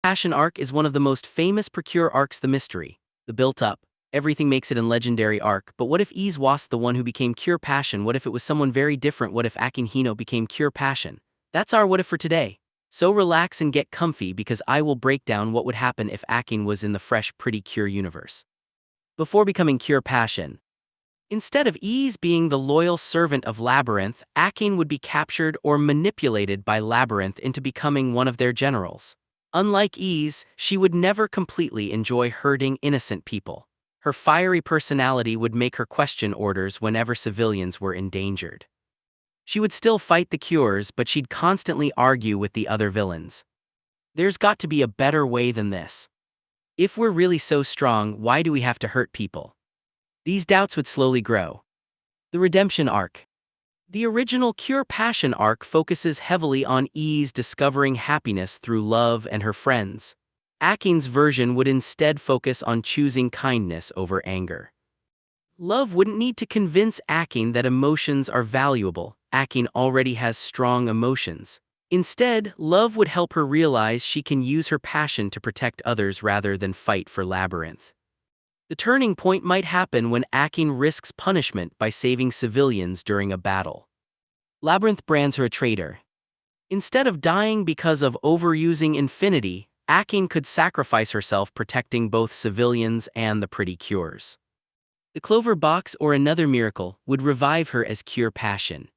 Passion arc is one of the most famous precure arcs. The mystery, the built-up, everything makes it an legendary arc. But what if Ise was the one who became Cure Passion? What if it was someone very different? What if Akane Hino became Cure Passion? That's our what if for today. So relax and get comfy because I will break down what would happen if Akane was in the fresh Pretty Cure universe. Before becoming Cure Passion, instead of Ise being the loyal servant of Labyrinth, Akane would be captured or manipulated by Labyrinth into becoming one of their generals. Unlike Ise, she would never completely enjoy hurting innocent people. Her fiery personality would make her question orders whenever civilians were endangered. She would still fight the Cures, but she'd constantly argue with the other villains. There's got to be a better way than this. If we're really so strong, why do we have to hurt people? These doubts would slowly grow. The Redemption Arc. The original Cure Passion arc focuses heavily on Ise discovering happiness through love and her friends. Akane's version would instead focus on choosing kindness over anger. Love wouldn't need to convince Akane that emotions are valuable. Akane already has strong emotions. Instead, love would help her realize she can use her passion to protect others rather than fight for Labyrinth. The turning point might happen when Akane risks punishment by saving civilians during a battle. Labyrinth brands her a traitor. Instead of dying because of overusing Infinity, Akane could sacrifice herself protecting both civilians and the Pretty Cures. The Clover Box or another miracle would revive her as Cure Passion.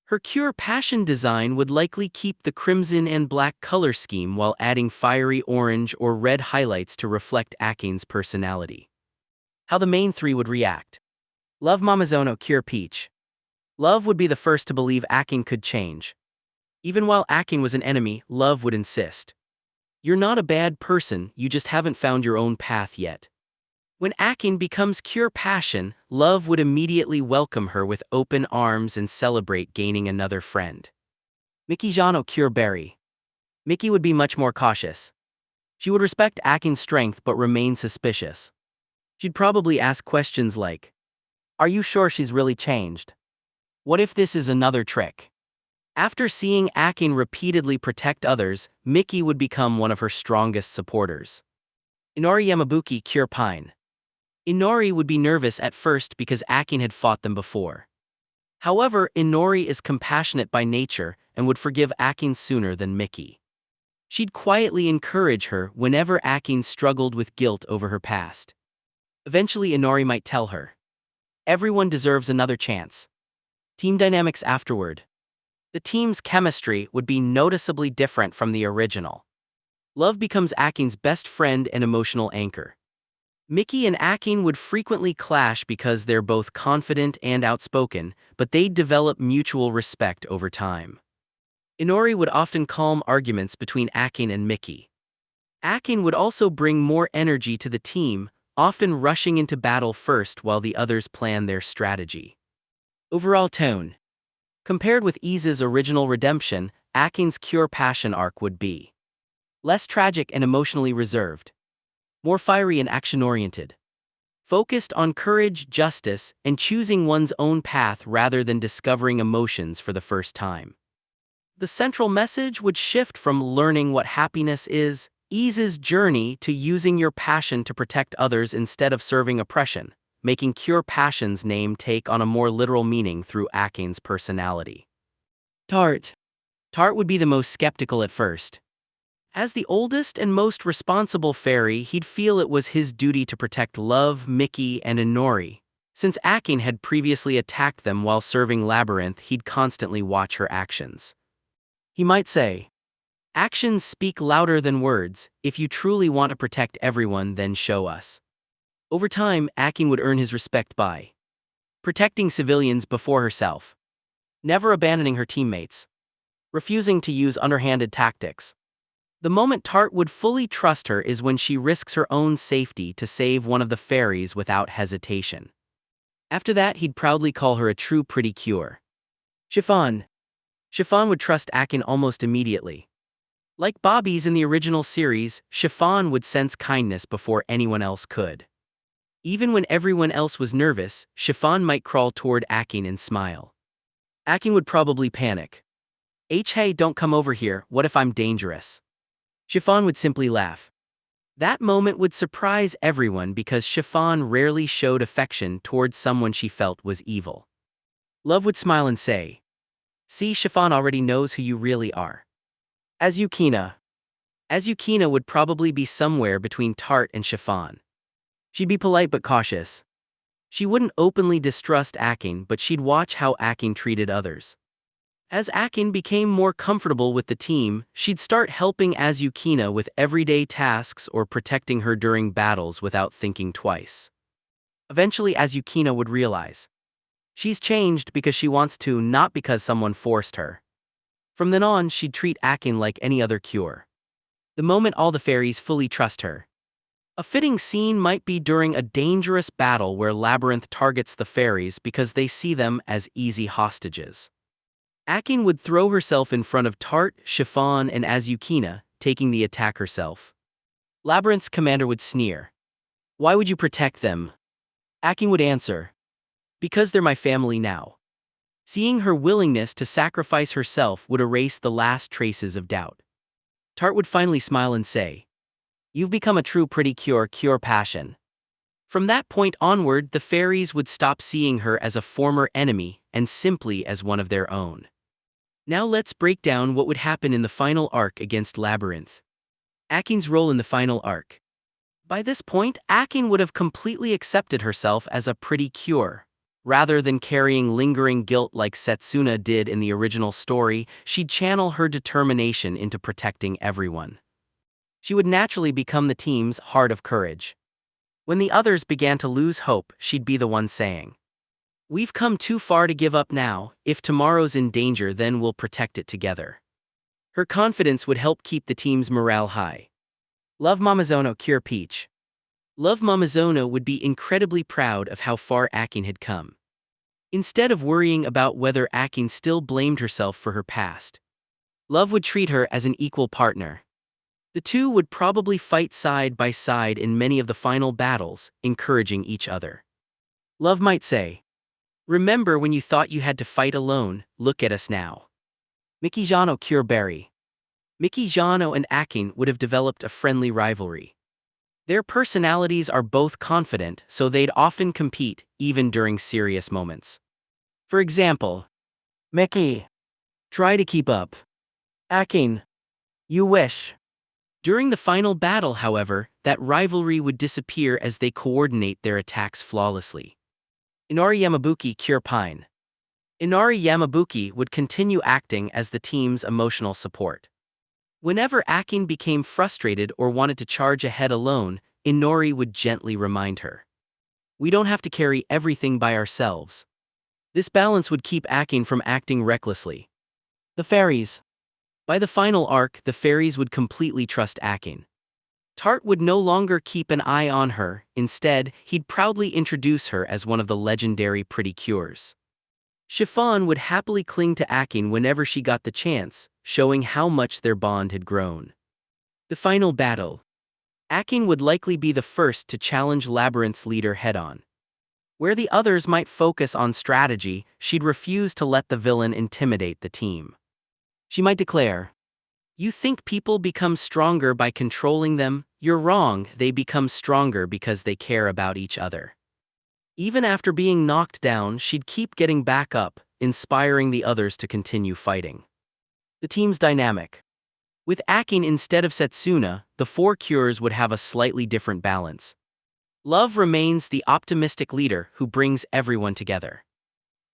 Her Cure Passion design would likely keep the crimson and black color scheme while adding fiery orange or red highlights to reflect Akane's personality. How the main three would react. Love Mamazono Cure Peach. Love would be the first to believe Akane could change. Even while Akane was an enemy, Love would insist. You're not a bad person, you just haven't found your own path yet. When Akane becomes Cure Passion, Love would immediately welcome her with open arms and celebrate gaining another friend. Miki Jano Cure Berry. Miki would be much more cautious. She would respect Akane's strength but remain suspicious. She'd probably ask questions like, "Are you sure she's really changed? What if this is another trick?" After seeing Akane repeatedly protect others, Miki would become one of her strongest supporters. Inori Yamabuki Cure Pine. Inori would be nervous at first because Akane had fought them before. However, Inori is compassionate by nature and would forgive Akane sooner than Miki. She'd quietly encourage her whenever Akane struggled with guilt over her past. Eventually Inori might tell her, "Everyone deserves another chance." Team dynamics afterward. The team's chemistry would be noticeably different from the original. Love becomes Akane's best friend and emotional anchor. Miki and Akane would frequently clash because they're both confident and outspoken, but they'd develop mutual respect over time. Inori would often calm arguments between Akane and Miki. Akane would also bring more energy to the team, often rushing into battle first while the others plan their strategy. Overall tone. Compared with Ise's original redemption, Akane's Cure Passion arc would be less tragic and emotionally reserved, more fiery and action-oriented, focused on courage, justice, and choosing one's own path rather than discovering emotions for the first time. The central message would shift from learning what happiness is, Ise's journey, to using your passion to protect others instead of serving oppression, making Cure Passion's name take on a more literal meaning through Akane's personality. Tart. Tart would be the most skeptical at first. As the oldest and most responsible fairy, he'd feel it was his duty to protect Love, Miki, and Inori. Since Akane had previously attacked them while serving Labyrinth, he'd constantly watch her actions. He might say, "Actions speak louder than words. If you truly want to protect everyone, then show us." Over time, Akane would earn his respect by protecting civilians before herself, never abandoning her teammates, refusing to use underhanded tactics. The moment Tart would fully trust her is when she risks her own safety to save one of the fairies without hesitation. After that, he'd proudly call her a true Pretty Cure. Chiffon. Chiffon would trust Akane almost immediately. Like Bobby's in the original series, Chiffon would sense kindness before anyone else could. Even when everyone else was nervous, Chiffon might crawl toward Akane and smile. Akane would probably panic. Hey, don't come over here, what if I'm dangerous? Chiffon would simply laugh. That moment would surprise everyone because Chiffon rarely showed affection towards someone she felt was evil. Love would smile and say, "See, Chiffon already knows who you really are." Azukina. Azukina would probably be somewhere between Tart and Chiffon. She'd be polite but cautious. She wouldn't openly distrust Akane, but she'd watch how Akane treated others. As Akane became more comfortable with the team, she'd start helping Azukina with everyday tasks or protecting her during battles without thinking twice. Eventually Azukina would realize. She's changed because she wants to, not because someone forced her. From then on, she'd treat Akane like any other cure. The moment all the fairies fully trust her. A fitting scene might be during a dangerous battle where Labyrinth targets the fairies because they see them as easy hostages. Akane would throw herself in front of Tart, Chiffon, and Azukina, taking the attack herself. Labyrinth's commander would sneer. "Why would you protect them?" Akane would answer, "Because they're my family now." Seeing her willingness to sacrifice herself would erase the last traces of doubt. Tart would finally smile and say, "You've become a true precure passion." From that point onward, the fairies would stop seeing her as a former enemy and simply as one of their own. Now let's break down what would happen in the final arc against Labyrinth. Akane's role in the final arc. By this point, Akane would have completely accepted herself as a precure. Rather than carrying lingering guilt like Setsuna did in the original story, she'd channel her determination into protecting everyone. She would naturally become the team's heart of courage. When the others began to lose hope, she'd be the one saying, "We've come too far to give up now. If tomorrow's in danger, then we'll protect it together." Her confidence would help keep the team's morale high. Love Mamazono cure Peach. Love Mamazono would be incredibly proud of how far Akane had come. Instead of worrying about whether Akane still blamed herself for her past, Love would treat her as an equal partner. The two would probably fight side by side in many of the final battles, encouraging each other. Love might say, "Remember when you thought you had to fight alone? Look at us now." Mikijano cure Berry. Mikijano and Akane would have developed a friendly rivalry. Their personalities are both confident, so they'd often compete, even during serious moments. For example, "Mickey, try to keep up." "Akane, you wish." During the final battle, however, that rivalry would disappear as they coordinate their attacks flawlessly. Inari Yamabuki cure Pine. Inari Yamabuki would continue acting as the team's emotional support. Whenever Akane became frustrated or wanted to charge ahead alone, Inori would gently remind her, "We don't have to carry everything by ourselves." This balance would keep Akane from acting recklessly. The fairies. By the final arc, the fairies would completely trust Akane. Tart would no longer keep an eye on her, instead, he'd proudly introduce her as one of the legendary precures. Chiffon would happily cling to Akane whenever she got the chance, showing how much their bond had grown. The final battle. Akane would likely be the first to challenge Labyrinth's leader head-on. Where the others might focus on strategy, she'd refuse to let the villain intimidate the team. She might declare, "You think people become stronger by controlling them? You're wrong, they become stronger because they care about each other." Even after being knocked down, she'd keep getting back up, inspiring the others to continue fighting. The team's dynamic. With Akane instead of Setsuna, the four cures would have a slightly different balance. Love remains the optimistic leader who brings everyone together.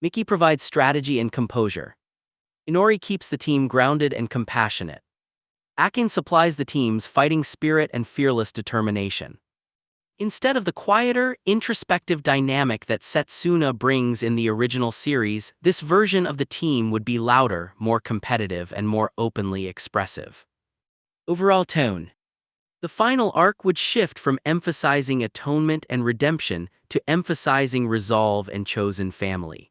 Miki provides strategy and composure. Inori keeps the team grounded and compassionate. Akane supplies the team's fighting spirit and fearless determination. Instead of the quieter, introspective dynamic that Setsuna brings in the original series, this version of the team would be louder, more competitive, and more openly expressive. Overall tone. The final arc would shift from emphasizing atonement and redemption to emphasizing resolve and chosen family.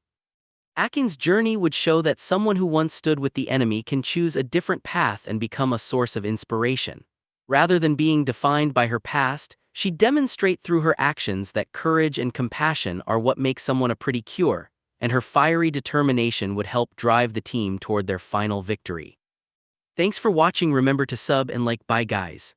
Akane's journey would show that someone who once stood with the enemy can choose a different path and become a source of inspiration. Rather than being defined by her past, she'd demonstrate through her actions that courage and compassion are what make someone a precure, and her fiery determination would help drive the team toward their final victory. Thanks for watching, remember to sub and like, bye guys.